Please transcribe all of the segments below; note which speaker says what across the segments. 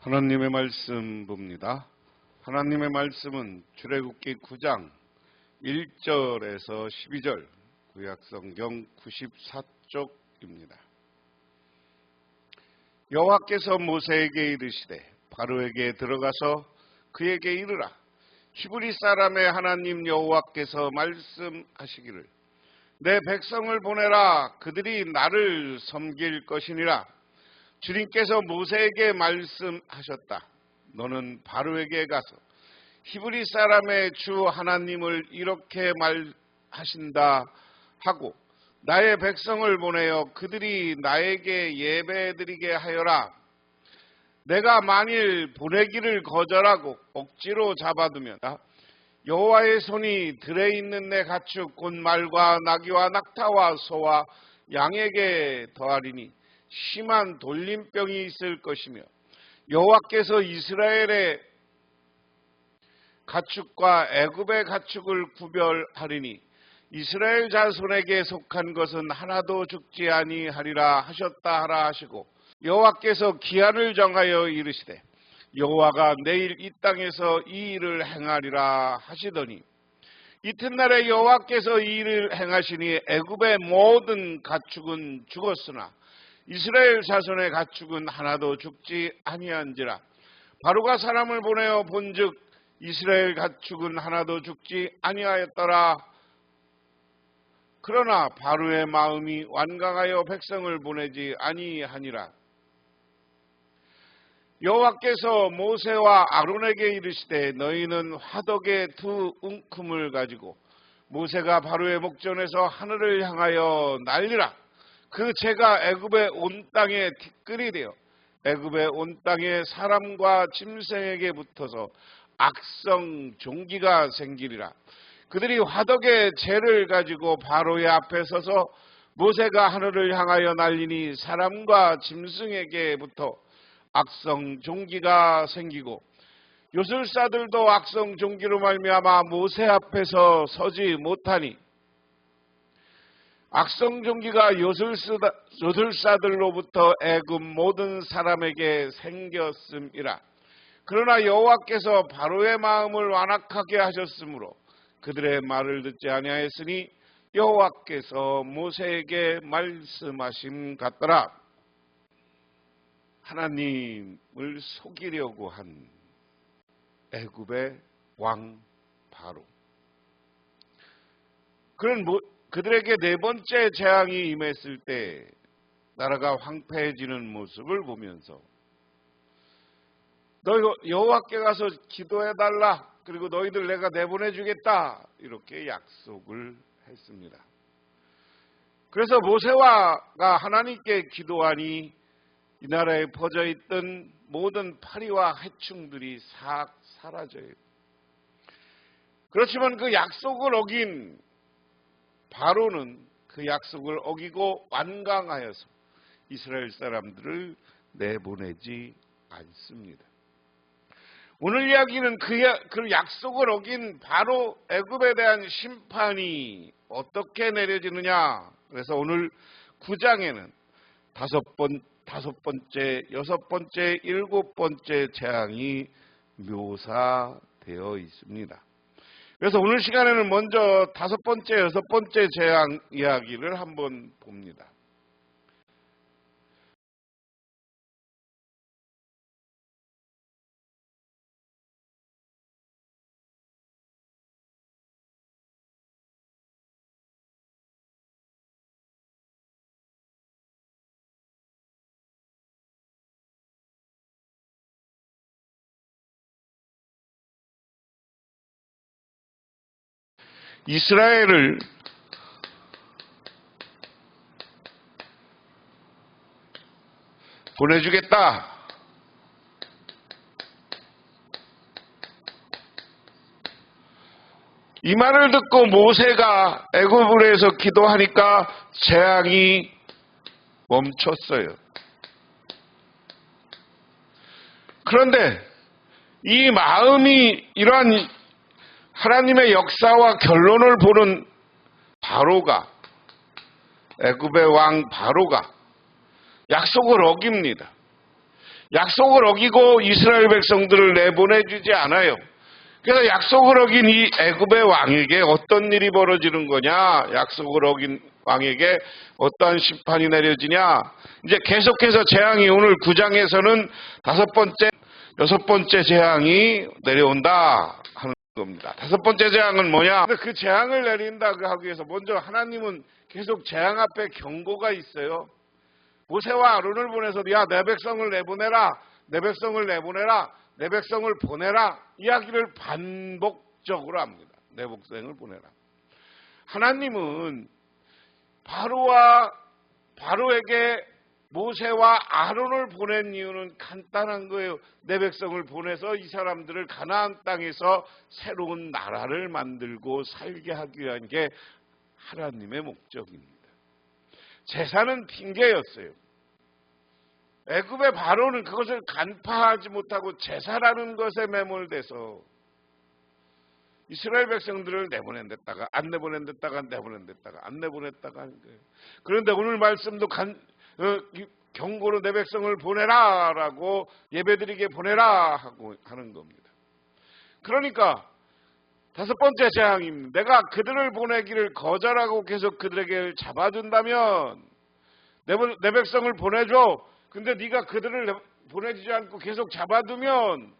Speaker 1: 하나님의 말씀 봅니다. 하나님의 말씀은 출애굽기 9장 1절에서 12절 구약성경 94쪽입니다. 여호와께서 모세에게 이르시되 바로에게 들어가서 그에게 이르라. 히브리 사람의 하나님 여호와께서 말씀하시기를 내 백성을 보내라. 그들이 나를 섬길 것이니라. 주님께서 모세에게 말씀하셨다. 너는 바로에게 가서 히브리 사람의 주 하나님을 이렇게 말하신다 하고 나의 백성을 보내어 그들이 나에게 예배드리게 하여라. 내가 만일 보내기를 거절하고 억지로 잡아두면 여호와의 손이 들에 있는 내 가축 곧 말과 나귀와 낙타와 소와 양에게 더하리니 심한 돌림병이 있을 것이며 여호와께서 이스라엘의 가축과 애굽의 가축을 구별하리니 이스라엘 자손에게 속한 것은 하나도 죽지 아니하리라 하셨다 하라 하시고 여호와께서 기한을 정하여 이르시되 여호와가 내일 이 땅에서 이 일을 행하리라 하시더니 이튿날에 여호와께서 이 일을 행하시니 애굽의 모든 가축은 죽었으나 이스라엘 자손의 가축은 하나도 죽지 아니한지라. 바로가 사람을 보내어 본즉 이스라엘 가축은 하나도 죽지 아니하였더라. 그러나 바로의 마음이 완강하여 백성을 보내지 아니하니라. 여호와께서 모세와 아론에게 이르시되 너희는 화덕의 두 웅큼을 가지고 모세가 바로의 목전에서 하늘을 향하여 날리라. 그 재가 애굽의 온 땅에 티끌이 되어 애굽의 온 땅에 사람과 짐승에게 붙어서 악성 종기가 생기리라. 그들이 화덕의 재를 가지고 바로의 앞에 서서 모세가 하늘을 향하여 날리니 사람과 짐승에게 붙어 악성 종기가 생기고 요술사들도 악성 종기로 말미암아 모세 앞에서 서지 못하니 악성 종기가 요술사들로부터 애굽 모든 사람에게 생겼음이라. 그러나 여호와께서 바로의 마음을 완악하게 하셨으므로 그들의 말을 듣지 아니하였으니 여호와께서 모세에게 말씀하심 같더라. 하나님을 속이려고 한 애굽의 왕 바로. 그들에게 네 번째 재앙이 임했을 때 나라가 황폐해지는 모습을 보면서 너희 여호와께 가서 기도해달라. 그리고 너희들 내가 내보내주겠다. 이렇게 약속을 했습니다. 그래서 모세가 하나님께 기도하니 이 나라에 퍼져있던 모든 파리와 해충들이 싹 사라져요. 그렇지만 그 약속을 어긴 바로는 그 약속을 어기고 완강하여서 이스라엘 사람들을 내보내지 않습니다. 오늘 이야기는 그 약속을 어긴 바로 애굽에 대한 심판이 어떻게 내려지느냐. 그래서 오늘 9장에는 다섯 번째, 여섯 번째, 일곱 번째 재앙이 묘사되어 있습니다. 그래서 오늘 시간에는 먼저 다섯 번째, 여섯 번째 재앙 이야기를 한번 봅니다. 이스라엘을 보내주겠다. 이 말을 듣고 모세가 애굽을 해서 기도하니까 재앙이 멈췄어요. 그런데 이 마음이 이러한 하나님의 역사와 결론을 보는 바로가, 애굽의 왕 바로가 약속을 어깁니다. 약속을 어기고 이스라엘 백성들을 내보내주지 않아요. 그래서 약속을 어긴 이 애굽의 왕에게 어떤 일이 벌어지는 거냐? 약속을 어긴 왕에게 어떠한 심판이 내려지냐? 이제 계속해서 재앙이 오늘 9장에서는 여섯 번째 재앙이 내려온다 하는 겁니다. 다섯 번째 재앙은 뭐냐? 그 재앙을 내린다 하기 위해서 먼저 하나님은 계속 재앙 앞에 경고가 있어요. 모세와 아론을 보내서 야, 내 백성을 내보내라. 내 백성을 내보내라. 내 백성을 보내라. 이야기를 반복적으로 합니다. 내 백성을 보내라. 하나님은 바로에게 모세와 아론을 보낸 이유는 간단한 거예요. 내 백성을 보내서 이 사람들을 가나안 땅에서 새로운 나라를 만들고 살게 하기 위한 게 하나님의 목적입니다. 제사는 핑계였어요. 애굽의 바로는 그것을 간파하지 못하고 제사라는 것에 매몰돼서 이스라엘 백성들을 내보낸댔다가 안 내보낸댔다가 내보낸댔다가 안 내보냈다가 하는 거예요. 그런데 오늘 말씀도 경고로 내 백성을 보내라라고 예배드리게 보내라 하고 하는 겁니다. 그러니까 다섯 번째 재앙입니다. 내가 그들을 보내기를 거절하고 계속 그들에게 잡아준다면 내 백성을 보내줘. 근데 네가 그들을 보내주지 않고 계속 잡아두면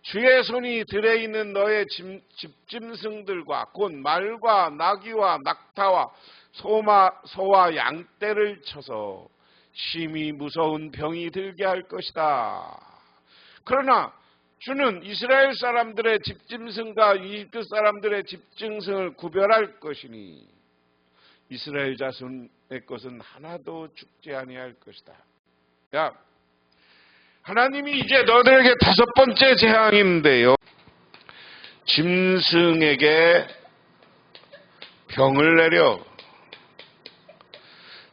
Speaker 1: 주의 손이 들에 있는 너의 집짐승들과 곧 말과 나귀와 낙타와 소와 양떼를 쳐서 심히 무서운 병이 들게 할 것이다. 그러나 주는 이스라엘 사람들의 집짐승과 이집트 사람들의 집짐승을 구별할 것이니 이스라엘 자손의 것은 하나도 죽지 아니할 것이다. 야, 하나님이 이제 너들에게 다섯 번째 재앙인데요. 짐승에게 병을 내려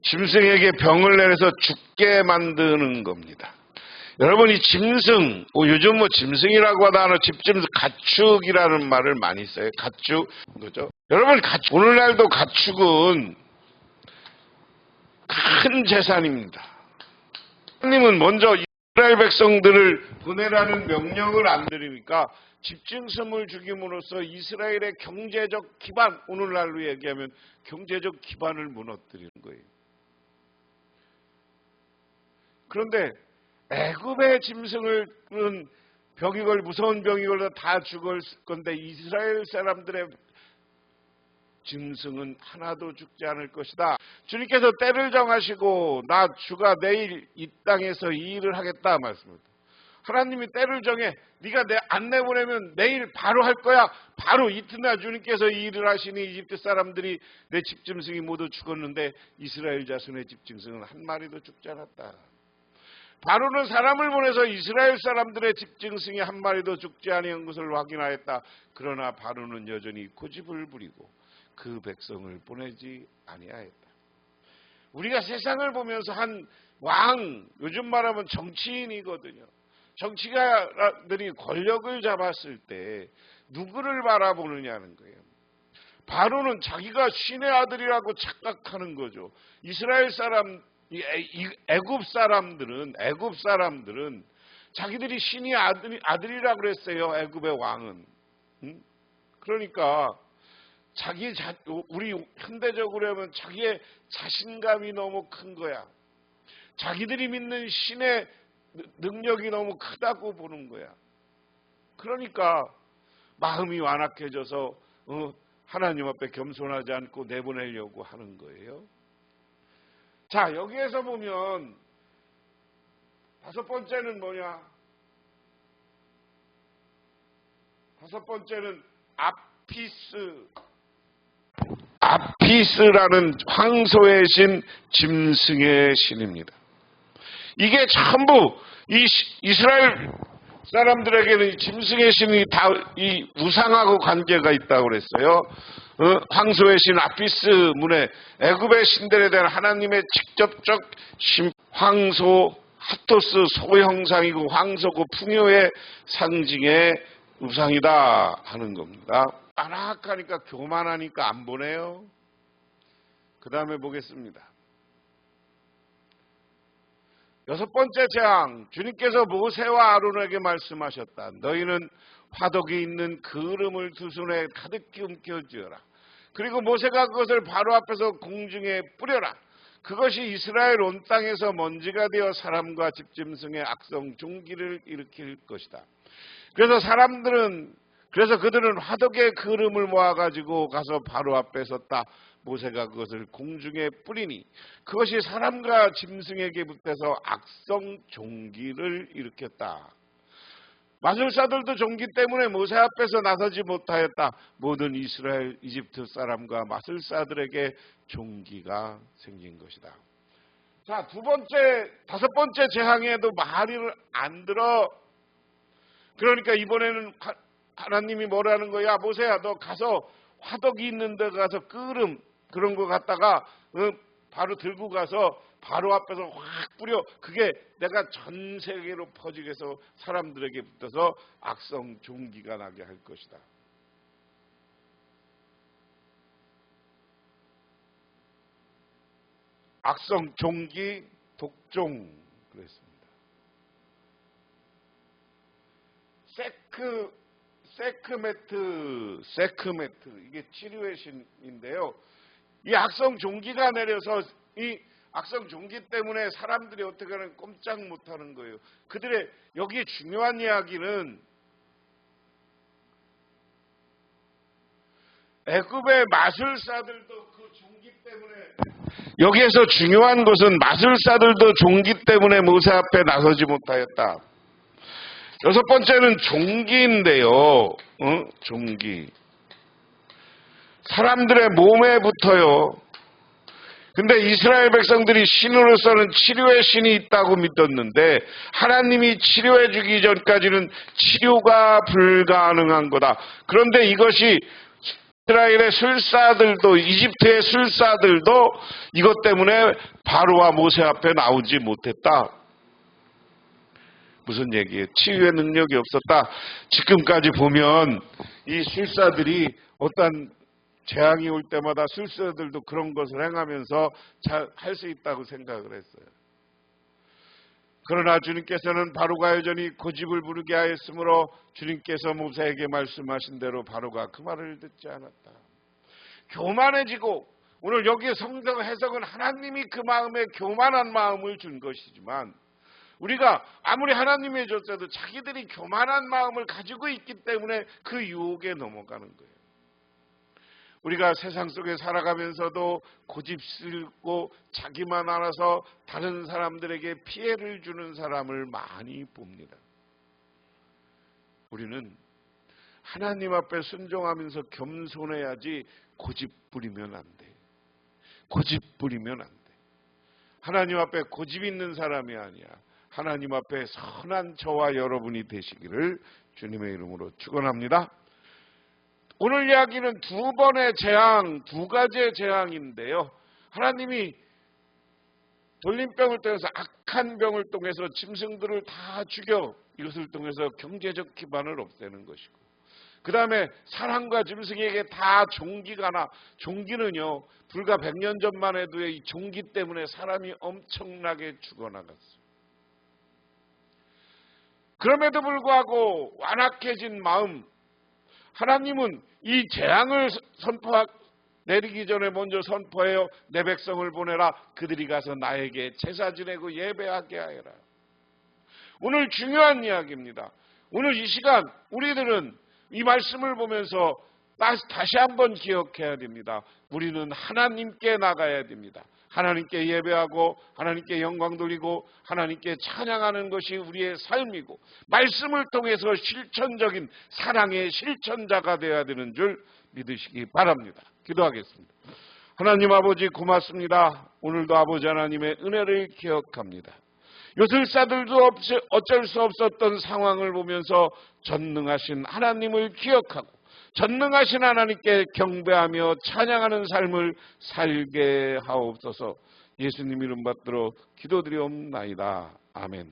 Speaker 1: 짐승에게 병을 내려서 죽게 만드는 겁니다. 여러분, 이 짐승, 요즘 짐승이라고 하다 집짐승, 가축이라는 말을 많이 써요. 가축, 그죠? 여러분, 오늘날도 가축은 큰 재산입니다. 하나님은 먼저 이스라엘 백성들을 보내라는 명령을 안 드리니까 집짐승을 죽임으로써 이스라엘의 경제적 기반, 오늘날로 얘기하면 경제적 기반을 무너뜨리는 거예요. 그런데 애굽의 짐승은 병이 걸 무서운 병이 걸려 다 죽을 건데 이스라엘 사람들의 짐승은 하나도 죽지 않을 것이다. 주님께서 때를 정하시고 나 주가 내일 이 땅에서 이 일을 하겠다 말씀입니다. 하나님이 때를 정해 네가 안 내보내면 내일 바로 할 거야. 바로 이튿날 주님께서 이 일을 하시니 이집트 사람들이 내 집짐승이 모두 죽었는데 이스라엘 자손의 집짐승은 한 마리도 죽지 않았다. 바로는 사람을 보내서 이스라엘 사람들의 집짐승이 한 마리도 죽지 아니한 것을 확인하였다. 그러나 바로는 여전히 고집을 부리고 그 백성을 보내지 아니하였다. 우리가 세상을 보면서 한 왕, 요즘 말하면 정치인이거든요. 정치가들이 권력을 잡았을 때 누구를 바라보느냐는 거예요. 바로는 자기가 신의 아들이라고 착각하는 거죠. 이스라엘 사람, 애굽 사람들은 자기들이 신의 아들이라고 그랬어요. 애굽의 왕은. 그러니까 우리 현대적으로 하면 자기의 자신감이 너무 큰 거야. 자기들이 믿는 신의 능력이 너무 크다고 보는 거야. 그러니까 마음이 완악해져서 하나님 앞에 겸손하지 않고 내보내려고 하는 거예요. 자, 여기에서 보면 다섯 번째는 뭐냐? 다섯 번째는 아피스라는 황소의 신, 짐승의 신입니다. 이게 전부 이스라엘 사람들에게는 짐승의 신이 다 이 우상하고 관계가 있다고 그랬어요. 황소의 신 아피스 문에 애굽의 신들에 대한 하나님의 직접적 황소 하토스 소 형상이고 황소고 풍요의 상징의 우상이다 하는 겁니다. 안악하니까 교만하니까 안 보내요. 그 다음에 보겠습니다. 여섯 번째 재앙, 주님께서 모세와 아론에게 말씀하셨다. 너희는 화덕이 있는 그름을 두 손에 가득히 움켜쥐어라. 그리고 모세가 그것을 바로 앞에서 공중에 뿌려라. 그것이 이스라엘 온 땅에서 먼지가 되어 사람과 집짐승의 악성 종기를 일으킬 것이다. 그래서 그들은 화덕의 그름을 모아가지고 가서 바로 앞에 섰다. 모세가 그것을 공중에 뿌리니 그것이 사람과 짐승에게 붙어서 악성 종기를 일으켰다. 마술사들도 종기 때문에 모세 앞에서 나서지 못하였다. 모든 이스라엘 이집트 사람과 마술사들에게 종기가 생긴 것이다. 자, 다섯 번째 재앙에도 말을 안 들어. 그러니까 이번에는 하나님이 뭐라는 거야? 모세야, 너 가서 화덕이 있는 데 가서 그런 거 갖다가 바로 들고 가서 바로 앞에서 확 뿌려. 그게 내가 전 세계로 퍼지게 해서 사람들에게 붙어서 악성 종기가 나게 할 것이다. 악성 종기 독종 그랬습니다. 세크메트 이게 치료의 신인데요. 이 악성 종기가 내려서 이 악성 종기 때문에 사람들이 어떻게 하면 꼼짝 못하는 거예요. 그들의 여기에 중요한 이야기는 애굽의 마술사들도 그 종기 때문에, 여기에서 중요한 것은 마술사들도 종기 때문에 모세 앞에 나서지 못하였다. 여섯 번째는 종기인데요. 종기. 사람들의 몸에 붙어요. 근데 이스라엘 백성들이 신으로서는 치료의 신이 있다고 믿었는데 하나님이 치료해 주기 전까지는 치료가 불가능한 거다. 그런데 이것이 이스라엘의 술사들도, 이집트의 술사들도 이것 때문에 바로와 모세 앞에 나오지 못했다. 무슨 얘기예요? 치유의 능력이 없었다. 지금까지 보면 이 술사들이 어떤 재앙이 올 때마다 술사들도 그런 것을 행하면서 잘 할 수 있다고 생각을 했어요. 그러나 주님께서는 바로가 여전히 고집을 부르게 하였으므로 주님께서 모세에게 말씀하신 대로 바로가 그 말을 듣지 않았다. 교만해지고, 오늘 여기에 성경 해석은 하나님이 그 마음에 교만한 마음을 준 것이지만 우리가 아무리 하나님이 줬어도 자기들이 교만한 마음을 가지고 있기 때문에 그 유혹에 넘어가는 거예요. 우리가 세상 속에 살아가면서도 고집스럽고 자기만 알아서 다른 사람들에게 피해를 주는 사람을 많이 봅니다. 우리는 하나님 앞에 순종하면서 겸손해야지 고집 부리면 안 돼. 고집 부리면 안 돼. 하나님 앞에 고집 있는 사람이 아니야. 하나님 앞에 선한 저와 여러분이 되시기를 주님의 이름으로 축원합니다. 오늘 이야기는 두 번의 재앙, 두 가지의 재앙인데요. 하나님이 돌림병을 통해서, 악한 병을 통해서 짐승들을 다 죽여 이것을 통해서 경제적 기반을 없애는 것이고, 그 다음에 사람과 짐승에게 다 종기가 나. 종기는요, 불과 100년 전만 해도 이 종기 때문에 사람이 엄청나게 죽어나갔어요. 그럼에도 불구하고 완악해진 마음, 하나님은 이 재앙을 내리기 전에 먼저 선포해요. 내 백성을 보내라. 그들이 가서 나에게 제사 지내고 예배하게 하여라. 오늘 중요한 이야기입니다. 오늘 이 시간 우리들은 이 말씀을 보면서 다시 한번 기억해야 됩니다. 우리는 하나님께 나가야 됩니다. 하나님께 예배하고 하나님께 영광 돌리고 하나님께 찬양하는 것이 우리의 삶이고, 말씀을 통해서 실천적인 사랑의 실천자가 되어야 되는 줄 믿으시기 바랍니다. 기도하겠습니다. 하나님 아버지 고맙습니다. 오늘도 아버지 하나님의 은혜를 기억합니다. 요술사들도 어쩔 수 없었던 상황을 보면서 전능하신 하나님을 기억하고 전능하신 하나님께 경배하며 찬양하는 삶을 살게 하옵소서. 예수님 이름 받들어 기도드리옵나이다. 아멘.